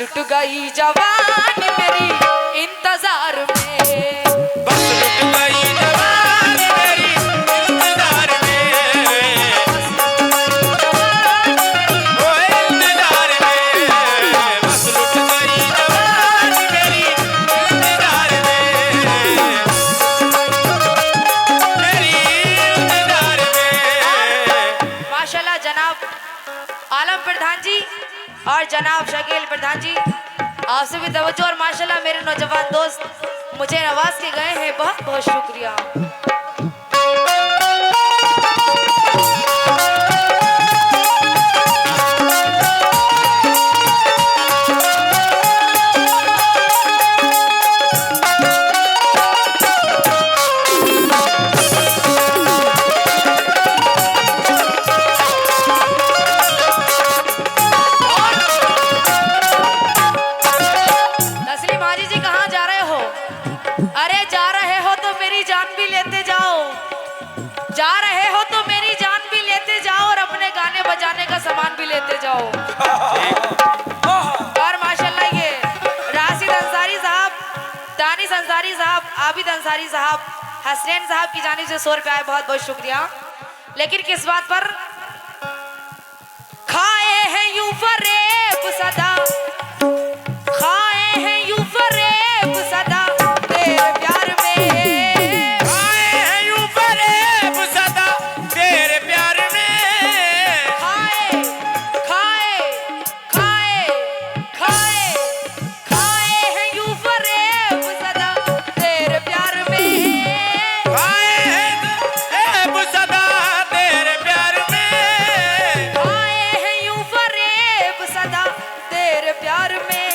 लुट गई जवानी मेरी इंतजार में, बस लुट गई जवानी मेरी इंतजार में, ओ इंतजार में, बस लुट गई जवानी मेरी इंतजार में, मेरी इंतजार में। माशाल्लाह जनाब आलम प्रधान जी और जनाब शकील प्रधान जी, आपसे भी तवज्जो। और माशाल्लाह मेरे नौजवान दोस्त मुझे नवाज के गए हैं, बहुत बहुत शुक्रिया। अरे जा रहे हो तो मेरी जान भी लेते जाओ, जा रहे हो तो मेरी जान भी लेते जाओ और अपने गाने बजाने का सामान भी लेते जाओ। और माशाल्लाह ये राशिद अंसारी साहब, दानिश अंसारी साहब, आबिद अंसारी साहब, हसनैन साहब की जानिब से 100 रुपये आए, बहुत बहुत शुक्रिया। लेकिन किस बात पर? खाए हैं यूं फरेब सदा, खाए हैं यूं फरेब सदा तेरे प्यार में, खाए हैं यूं फरेब सदा तेरे प्यार में, खाए खाए खाए खाए खाए हैं यूं फरेब सदा तेरे प्यार में, खाए हैं फरेब सदा तेरे प्यार में, खाए हैं यूं फरेब सदा तेरे प्यार में।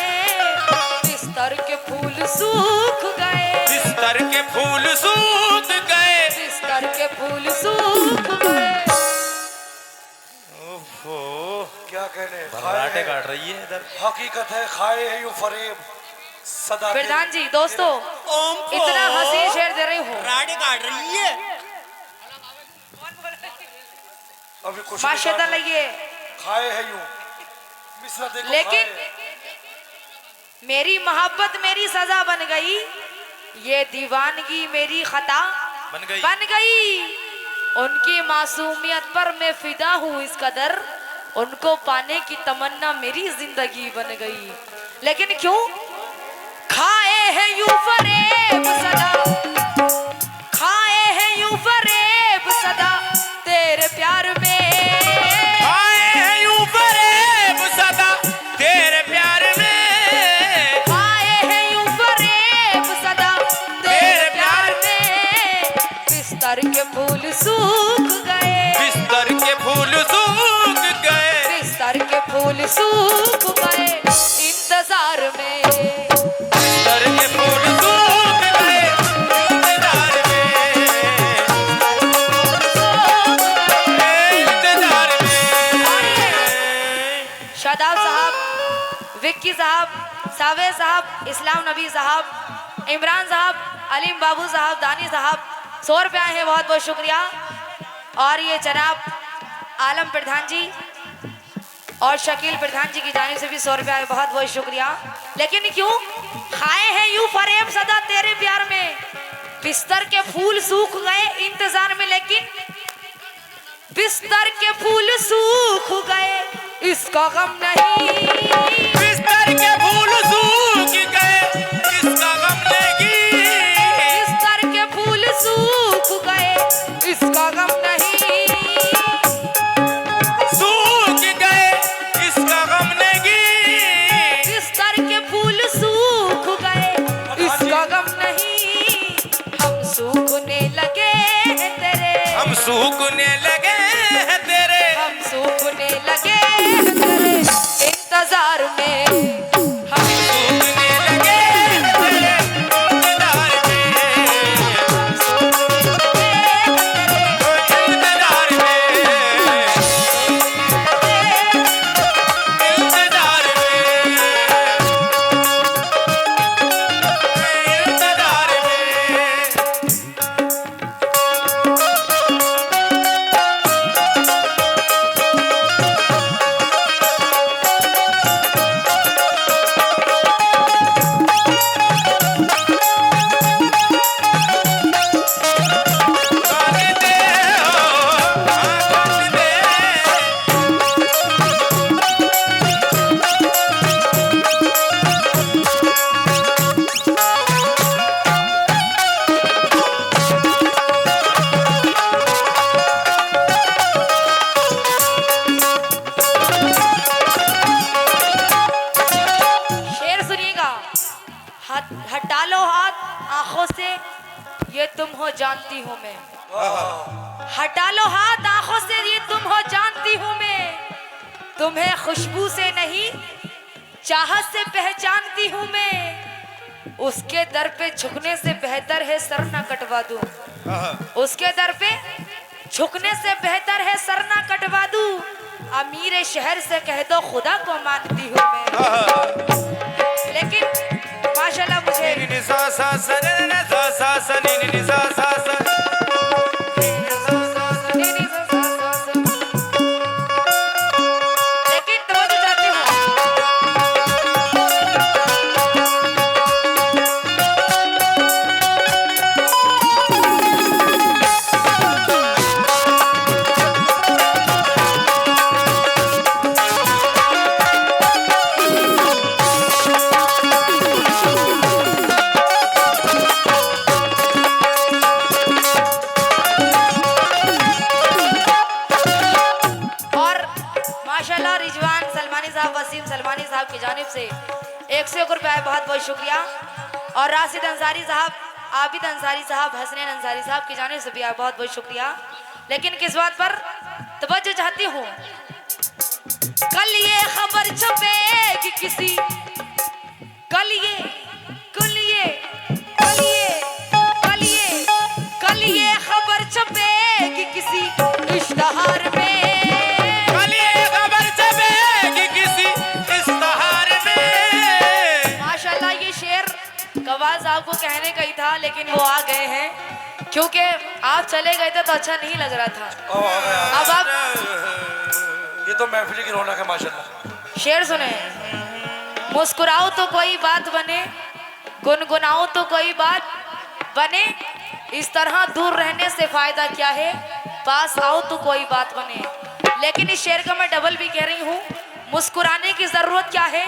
बिस्तर के फूल सूख गए, बिस्तर के फूल सूख गए, बिस्तर के फूल सूख गए। ओहो क्या कहने, भर्राटे काट रही है इधर। हकीकत है, खाए हैं यूं फरेब सदा के। प्रधान जी दोस्तों इतना हसीन शेर दे रही हूँ, भर्राटे काट रही है। अभी कुछ माशाल्लाह ये, खाए हैं यूं मिसरा देखो, लेकिन खाए। मेरी मोहब्बत मेरी सजा बन गई, ये दीवानगी मेरी खता बन गई। बन गई। उनकी मासूमियत पर मैं फिदा हूँ इस कदर, उनको पाने की तमन्ना मेरी जिंदगी बन गई। लेकिन क्यों? खाए हैं यूं फरेब सदा, खाए हैं यूं फरेब सदा तेरे प्यार में, खाए हैं यूं फरेब सदा तेरे प्यार में, खाए हैं यूं फरेब सदा तेरे प्यार में। बिस्तर के फूल सूख गए, बिस्तर के फूल सूख गए, बिस्तर के फूल सूख गए इंतजार में, बिस्तर के फूल सूख गए इंतजार में, इंतजार में। शादाब साहब, विक्की साहब, सावे साहब, इस्लाम नबी साहब, इमरान साहब, अलीम बाबू साहब, दानी साहब 100 रुपये आए हैं, बहुत बहुत शुक्रिया। और ये जनाब आलम प्रधान जी और शकील प्रधान जी की जानिब से भी 100 रुपये आए, बहुत बहुत शुक्रिया। लेकिन क्यों? खाए हैं यूं फरेब सदा तेरे प्यार में, बिस्तर के फूल सूख गए इंतजार में, लेकिन बिस्तर के फूल सूख गए इसका गम नहीं, बिस्तर के फूल सूख गए इसका गम नहीं, बिस्तर के फूल सूख गए इसका गम नहीं, सूख गए इसका गम नहीं, बिस्तर के फूल सूख गए इसका गम नहीं। हम सूखने लगे हैं तेरे, हम सूखने लगे हैं तेरे, हम सूखने लगे हैं तेरे इंतजार में, हम सूखने लगे हैं तेरे इंतजार में, इंतजार में, इंतजार में, इंतजार में। हटा लो हाथ आंखों से, ये तुम हो जानती हूँ मैं। हटा लो हाथ आंखों से, ये तुम हो जानती हूँ मैं। तुम्हें खुशबू से नहीं चाहत से पहचानती हूँ मैं। उसके दर पे झुकने से बेहतर है सर ना कटवा दूं। उसके दर पे झुकने से बेहतर है सर ना कटवा दूं। अमीर शहर से कह दो खुदा को मानती हूँ मैं। लेकिन माशाल्लाह मुझे लेकिन तवज्जो चाहती हूँ। माशाल्लाह रिजवान सलमानी साहब, वसीम सलमानी साहब की जानिब से 101 रुपया है, बहुत बहुत शुक्रिया। और राशिद अंसारी साहब, आबिद अंसारी साहब, हसनैन अंसारी साहब की जानिब से भी बहुत बहुत शुक्रिया। लेकिन किस बात पर तवज्जो चाहती हूँ, कल ये खबर छपेगी किसी, कल ये कल ये कल ये कल ये कल ये खबर छपेगी किसी इश्तहार में। कवाल साहब को कहने का ही था, लेकिन वो आ गए हैं। क्योंकि आप चले गए थे तो अच्छा नहीं लग रहा था। अब आप ये तो महफिल की रौनक है माशाल्लाह। शेर सुने, मुस्कुराओ तो कोई बात बने, गुनगुनाओ तो कोई बात बने। इस तरह दूर रहने से फायदा क्या है, पास आओ तो कोई बात बने। लेकिन इस शेर का मैं डबल भी कह रही हूँ, मुस्कुराने की जरूरत क्या है,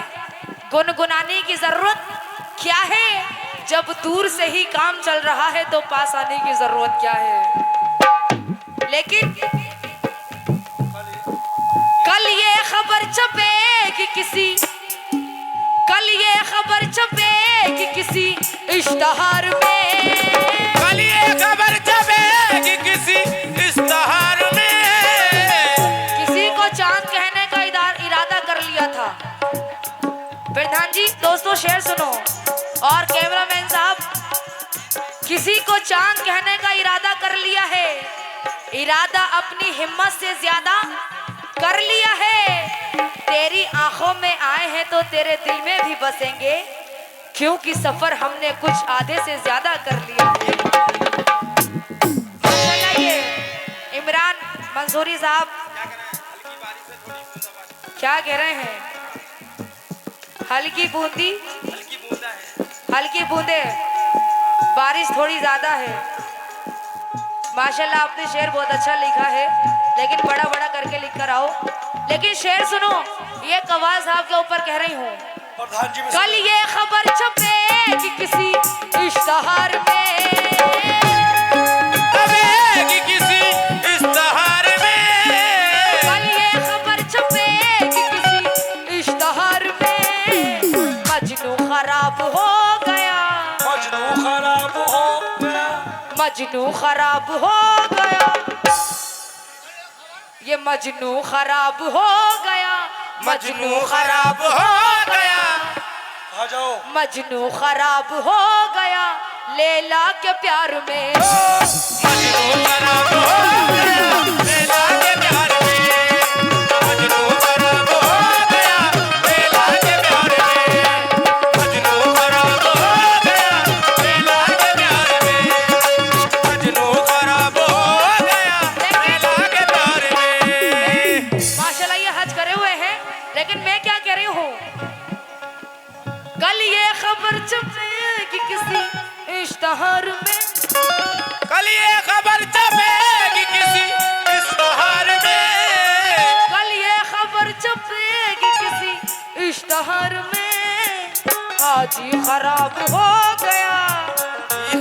गुनगुनाने की जरूरत क्या है। जब दूर से ही काम चल रहा है तो पास आने की जरूरत क्या है। लेकिन कल ये खबर छपेगी किसी, कल ये खबर छपेगी किसी इश्तहार में। कल ये खबर छपेगी किसी इश्तहार में। किसी को चांद कहने का इरादा कर लिया था। प्रधान जी दोस्तों शेर सुनो, और कैमरामैन साहब, किसी को चांद कहने का इरादा कर लिया है, इरादा अपनी हिम्मत से ज्यादा कर लिया है। तेरी आंखों में आए हैं तो तेरे दिल में भी बसेंगे, क्योंकि सफर हमने कुछ आधे से ज्यादा कर लिया है। ये इमरान मंसूरी साहब क्या कह रहे हैं, हल्की बूंदी, हल्की बूंदे, बारिश थोड़ी ज्यादा है। माशाल्लाह आपने शेर बहुत अच्छा लिखा है, लेकिन बड़ा बड़ा करके लिख कर आओ। लेकिन शेर सुनो, ये कवाल साहब के ऊपर कह रही हूँ। कल ये खबर छपेगी किसी इश्तहार में, छपेगी किसी इश्तहार में। कल ये खबर छपेगी किसी इश्तहार में। मजनू खराब हो गया, मजनू खराब हो गया, मजनू खराब हो गया, ये मजनू खराब हो गया, मजनू खराब हो गया। आ जाओ। मजनू खराब हो गया लैला के प्यार में। मजनू खराब हो गया लैला के प्यार में। मजनू खराब हो गया लैला के प्यार में। मजनू खराब हो गया लैला के प्यार में। मजनू खराब हो गया लैला के प्यार में। माशाल्लाह ये हज करे हुए हैं, लेकिन मैं क्या कह रही हूँ, कल ये खबर छपेगी किसी इश्तहार में। कल ये खबर छपेगी किसी इश्तहार में। कल ये खबर छपेगी किसी इश्तहार में। हाजी खराब हो गया,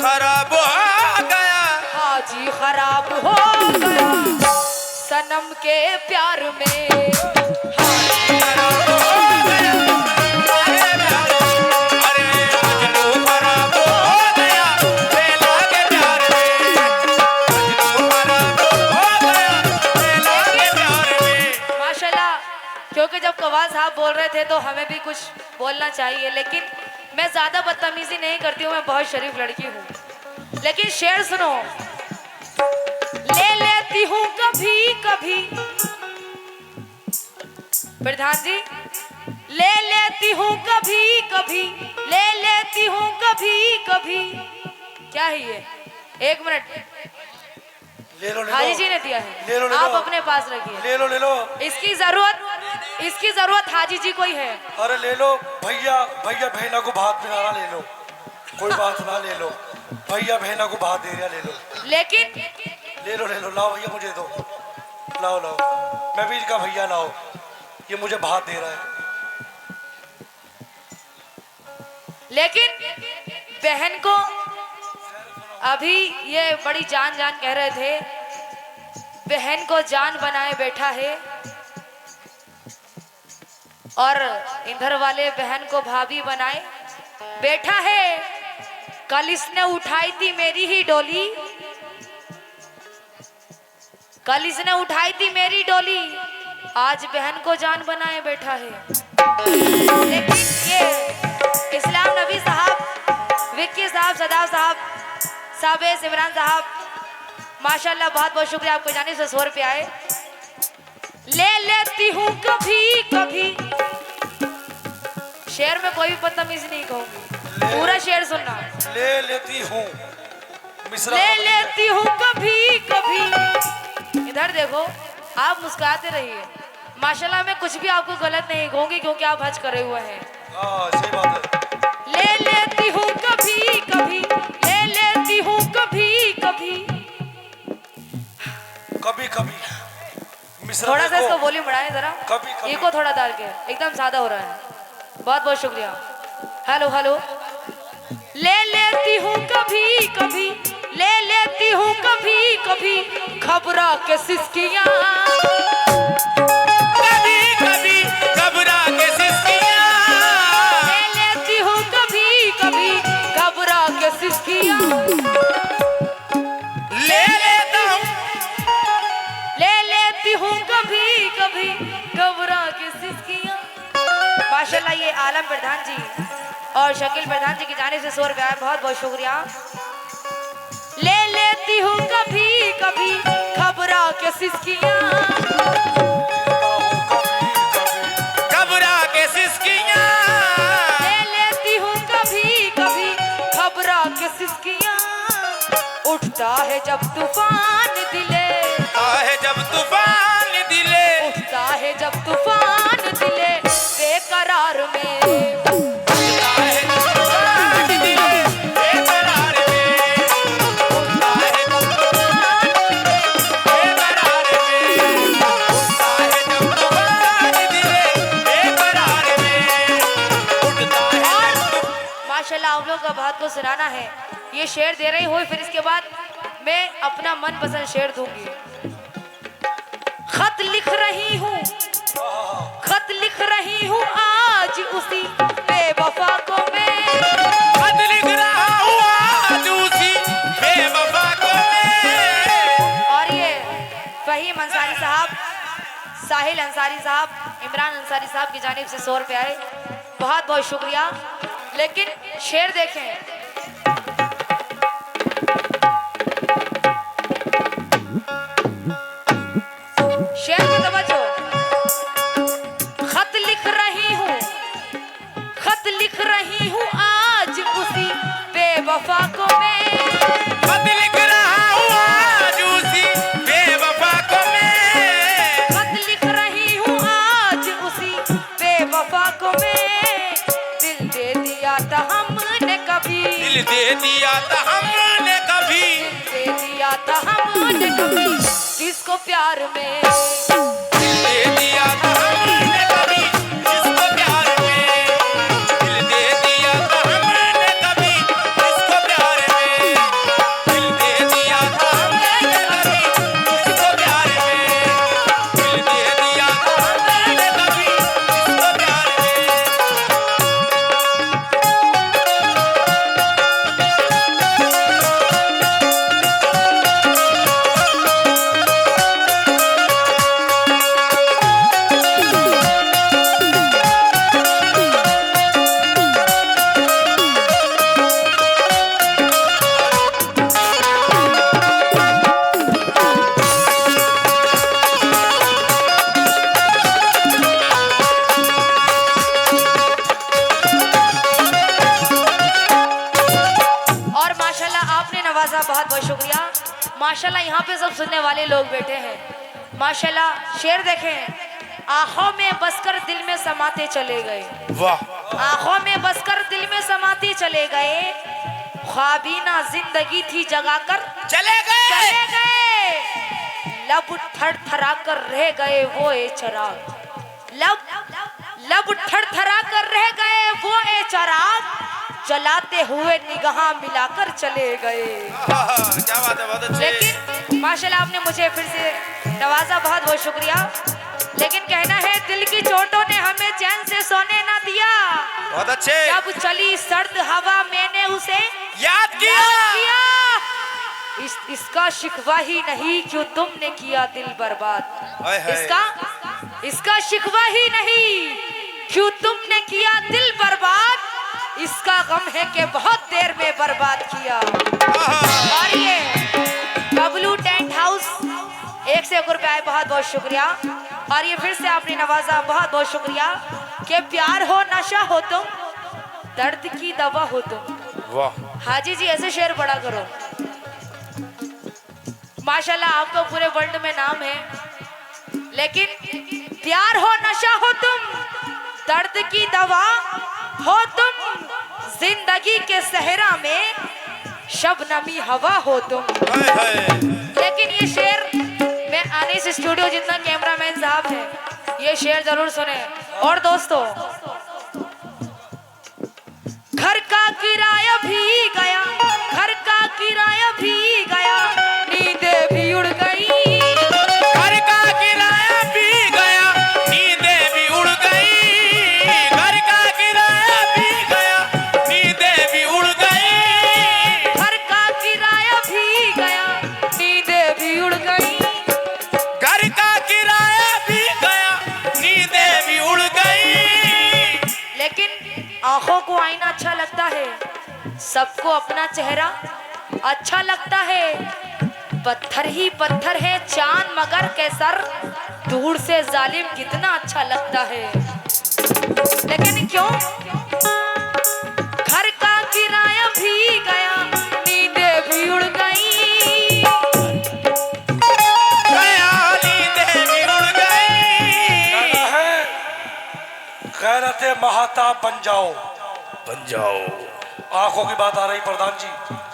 खराब हो गया, हाजी खराब हो गया सनम के प्यार में। खराब हो गया अरे मजनू थे तो हमें भी कुछ बोलना चाहिए, लेकिन मैं ज्यादा बदतमीजी नहीं करती हूँ, मैं बहुत शरीफ लड़की हूँ। लेकिन शेर सुनो। ले लेती हूँ कभी कभी, प्रधान जी, ले लेती हूँ कभी कभी, ले लेती हूँ कभी कभी। क्या है ये? एक मिनट, ले लो ले हाजी लो जी ने दिया है, ले लो, ले आप लो। अपने पास रखिए। ले लो ले लो। इसकी जरूरत हाजी जी को ही है। अरे ले लो भैया, भैया बहना को भात पिलाना, ले लो, कोई बात ना, ले लो भैया बहना को भात दे रहा, ले लो लेकिन ले लो ले लो। लाओ भैया मुझे दो, लाओ लाओ, मैं भी इसका भैया, लाओ, ये मुझे भात दे रहा है। लेकिन बहन को अभी ये बड़ी जान जान कह रहे थे, बहन को जान बनाए बैठा है, और इधर वाले बहन को भाभी बनाए बैठा है। कल इसने उठाई थी मेरी ही डोली, कल इसने उठाई थी मेरी डोली, आज बहन को जान बनाए बैठा है। लेकिन ये इस्लाम नबी साहब, विक्की साहब, सदाब साहब, साबिस, इमरान साहब, माशाल्लाह बहुत बहुत शुक्रिया, आपको जाने से 100 रुपये आए। ले लेती हूँ कभी कभी, शेर में कोई भी बदतमीजी नहीं कहूंगी, पूरा शेर सुनना। ले लेती हूँ मिश्रा, ले लेती हूँ कभी कभी। इधर देखो, आप मुस्कुराते रहिए, माशाल्लाह मैं कुछ भी आपको गलत नहीं कहूंगी, क्योंकि आप हज करे हुए हैं। हाँ सही बात है। ले लेती हूँ कभी कभी, ले लेती हूँ कभी कभी, कभी कभी मिश्रा थोड़ा सा देखो, इसको वॉल्यूम बढ़ाएं जरा, कभी कभी। इको थोड़ा डाल के, एकदम सादा हो रहा है। बहुत बहुत शुक्रिया। Hello hello. ले लेती हूँ कभी कभी, ले लेती हूँ कभी कभी, खबरा के सिसकियाँ, कभी कभी घबरा के सिसकियाँ, ले लेती हूँ कभी कभी, खबरा के सिसकियाँ, ले लेता हूँ, ले लेती हूँ कभी कभी, खबरा के सिसकियाँ। माशाल्लाह ये आलम प्रधान जी और शकील प्रधान जी की जाने से 100 रुपया है, बहुत बहुत शुक्रिया। ले लेती हूँ कभी कभी, खबरा के सिसकियाँ, घबरा के सिसकियाँ, ले लेती हूँ कभी कभी, खबरा के सिसकियाँ। उठता है जब तूफान दिले, आहे जब तूफान दिले, उठता है जब तूफान दिले, बेकरार में, आहे तूफान दिले, बेकरार में, आहे तूफान बेकरार में, आहे जब तूफान दिले, बेकरार में, उठता है जब माशाल्लाह आप लोग का बात को सुनाना है। ये शेर दे रही हूँ, फिर इसके बाद मैं अपना मनपसंद शेर दूंगी। खत लिख रही हूँ, खत लिख रही हूँ आज उसी बेवफा को मैं, खत लिख रहा हूँ आज उसी बेवफा को मैं। और ये फहीम अंसारी साहब, साहिल अंसारी साहब, इमरान अंसारी साहब की जानिब से 100 रुपये आए, बहुत बहुत शुक्रिया। लेकिन शेर देखें, शेर में तवज्जो। खत लिख रही हूँ, खत लिख रही हूँ आज उसी बेवफा को मैं, खत लिख रहा हूँ आज उसी बेवफा को मैं। खत लिख रही हूँ आज उसी बेवफा को मैं। दिल दे दिया था हमने कभी, दिल दे दिया था हमने कभी, दिल दे दिया था हमने कभी, जिसको प्यार में, दिल दे दिया था हमने कभी, जिसको प्यार में, दिल दे दिया था हमने कभी, जिसको प्यार में, दिल दे दिया था हमने कभी, जिसको प्यार में, दिल दे दिया था हमने कभी, जिसको प्यार में। साहब बहुत बहुत शुक्रिया। माशाल्लाह यहाँ पे सब सुनने वाले लोग बैठे हैं। माशाल्लाह शेर देखें, आंखों में बसकर दिल में समाते चले गए, वाह आंखों में बसकर दिल में समाते चले गए, ख्वाबीना जिंदगी थी जगाकर चले गए। लब थरथरा कर रह गए वो ए चराग, लब थरथरा कर रह गए वो ए चराग, जलाते हुए निगाह मिलाकर चले गए। क्या बात है, बहुत अच्छे। लेकिन माशाल्लाह आपने मुझे फिर से नवाजा, बहुत बहुत शुक्रिया। लेकिन कहना है दिल की चोटों ने हमें चैन से सोने ना दिया, बहुत अच्छे। जब चली सर्द हवा मैंने उसे याद किया। इसका शिकवा ही नहीं क्यों तुमने किया दिल बर्बाद, हाय हाय। इसका शिकवा ही नहीं क्यों तुमने किया दिल बर्बाद, इसका गम है कि बहुत देर में बर्बाद किया। और ये बबलू टेंट हाउस 1 से 1 रुपया आए, बहुत बहुत शुक्रिया। और ये फिर से आपने नवाजा, बहुत बहुत शुक्रिया। कि प्यार हो नशा हो तुम, दर्द की दवा हो तुम। वाह हाजी जी ऐसे शेर पढ़ा करो। माशाल्लाह आपका पूरे वर्ल्ड में नाम है, लेकिन प्यार हो नशा हो तुम, दर्द की दवा हो तुम, जिंदगी के सहरा में शबनमी हवा हो तुम। हाय हाय। लेकिन ये शेर मैं आने से स्टूडियो जितना कैमरामैन साहब है, ये शेर जरूर सुने। और दोस्तों, घर का किराया भी गया, घर का किराया भी गया, नींदें भी उड़ गई, घर का किराया भी गया, नींदें भी उड़ गई। घर का किराया भी गया, नींदें भी उड़ गई। घर का किराया भी गया, नींदें भी उड़ गई। घर का किराया भी गया, नींदें भी उड़ गई। लेकिन आंखों को आईना अच्छा लगता है, सबको अपना चेहरा अच्छा लगता है। पत्थर ही पत्थर है चांद मगर के सर, दूर से जालिम कितना अच्छा लगता है। लेकिन क्यों घर का किराया भी गया, नींदें भी उड़ गई, गया, नींदें भी उड़ गई। कहना है गैरत महाताब बन जाओ। बन जाओ। आंखों की बात आ रही प्रधान जी,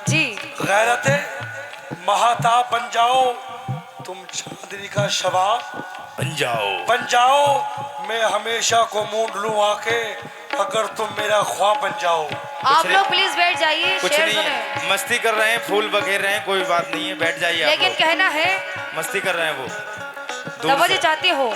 जी गैरत महाताब बन जाओ, तुम चांदनी का शबाब बन जाओ। बन जाओ। मैं हमेशा को मूंढ लूं आके, अगर तुम मेरा ख्वाब बन जाओ। आप लोग प्लीज बैठ जाइए, कुछ शेर नहीं सुने। है, मस्ती कर रहे हैं, फूल बखेर रहे हैं, कोई बात नहीं है, बैठ जाइए आप लेकिन लोग। कहना है मस्ती कर रहे हैं वो। दूर तवज्जो से। चाहती हो